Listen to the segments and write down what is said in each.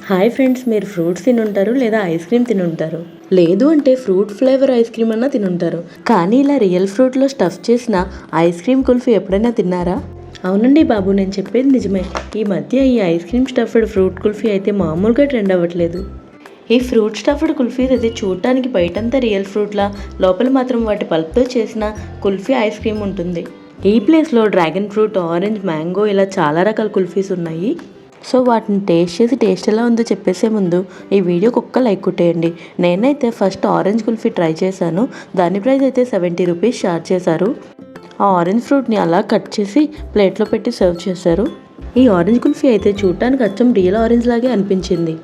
Hi friends, మీరు fruits తినుంటారు లేదా ice cream తినుంటారు, లేదు అంటే ఫ్రూట్ ఫ్లేవర్ ఐస్ క్రీమ్ అన్నా తినుంటారు. కానీ ఇలా రియల్ ఫ్రూట్లో స్టఫ్ చేసిన ఐస్ క్రీమ్ కుల్ఫీ ఎప్పుడైనా తిన్నారా? అవునండి బాబు, నేను చెప్పేది నిజమే. ఈ మధ్య ఈ ice cream stuffed fruit kulfi అయితే మామూలుగా ట్రెండ్ అవ్వట్లేదు. ఈ ఫ్రూట్ స్టఫ్డ్ కుల్ఫీస్ అయితే చూడటానికి బయటంతా రియల్ ఫ్రూట్లా, లోపల మాత్రం వాటి పల్ప్తో చేసిన కుల్ఫీ ఐస్ క్రీమ్ ఉంటుంది. ఈ ప్లేస్లో డ్రాగన్ ఫ్రూట్, ఆరెంజ్, మ్యాంగో ఇలా చాలా రకాల కుల్ఫీస్ ఉన్నాయి. సో వాటిని టేస్ట్ చేసి టేస్ట్ ఎలా ఉందో చెప్పేసే ముందు ఈ వీడియోకి ఒక్క లైక్ కొట్టేయండి. నేనైతే ఫస్ట్ ఆరెంజ్ కుల్ఫీ ట్రై చేశాను. దాని ప్రైస్ అయితే 70 రూపీస్ ఛార్జ్ చేశారు. ఆ ఆరెంజ్ ఫ్రూట్ని అలా కట్ చేసి ప్లేట్లో పెట్టి సర్వ్ చేశారు. ఈ ఆరెంజ్ కుల్ఫీ అయితే చూడటానికి అచ్చం రియల్ ఆరెంజ్ లాగే అనిపించింది.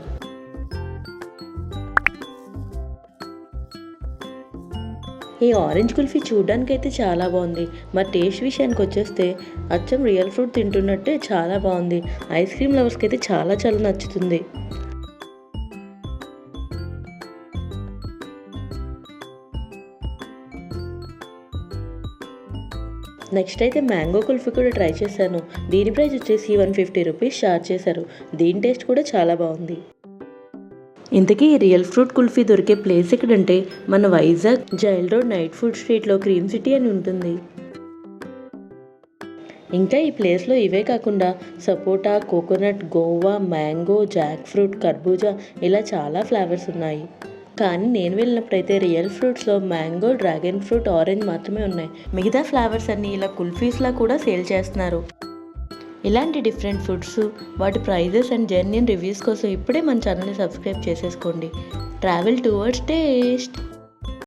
ఈ ఆరెంజ్ కుల్ఫీ చూడడానికి అయితే చాలా బాగుంది. మరి టేస్ట్ విషయానికి వచ్చేస్తే అచ్చం రియల్ ఫ్రూట్ తింటున్నట్టే చాలా బాగుంది. ఐస్ క్రీమ్ లవర్స్కి అయితే చాలా చాలా నచ్చుతుంది. నెక్స్ట్ అయితే మ్యాంగో కుల్ఫీ కూడా ట్రై చేశాను. దీని ప్రైస్ వచ్చేసి 150 రూపీస్ ఛార్జ్ చేశారు. దీని టేస్ట్ కూడా చాలా బాగుంది. ఇంతకీ రియల్ ఫ్రూట్ కుల్ఫీ దొరికే ప్లేస్ ఎక్కడంటే మన Vizag jail road night food స్ట్రీట్లో క్రీమ్ సిటీ అని ఉంటుంది. ఇంకా ఈ ప్లేస్లో ఇవే కాకుండా సపోటా, coconut, guava, mango, jack fruit, కర్బూజా ఇలా చాలా ఫ్లేవర్స్ ఉన్నాయి. కానీ నేను వెళ్ళినప్పుడైతే రియల్ ఫ్రూట్స్లో మ్యాంగో, డ్రాగన్ ఫ్రూట్, ఆరెంజ్ మాత్రమే ఉన్నాయి. మిగతా ఫ్లేవర్స్ అన్నీ ఇలా కుల్ఫీస్లా కూడా సేల్ చేస్తున్నారు. ఇలాంటి డిఫరెంట్ ఫుడ్స్, వాటి ప్రైజెస్ అండ్ జెన్యూన్ రివ్యూస్ కోసం ఇప్పుడే మన ఛానల్ని సబ్స్క్రైబ్ చేసేసుకోండి. Travel towards taste.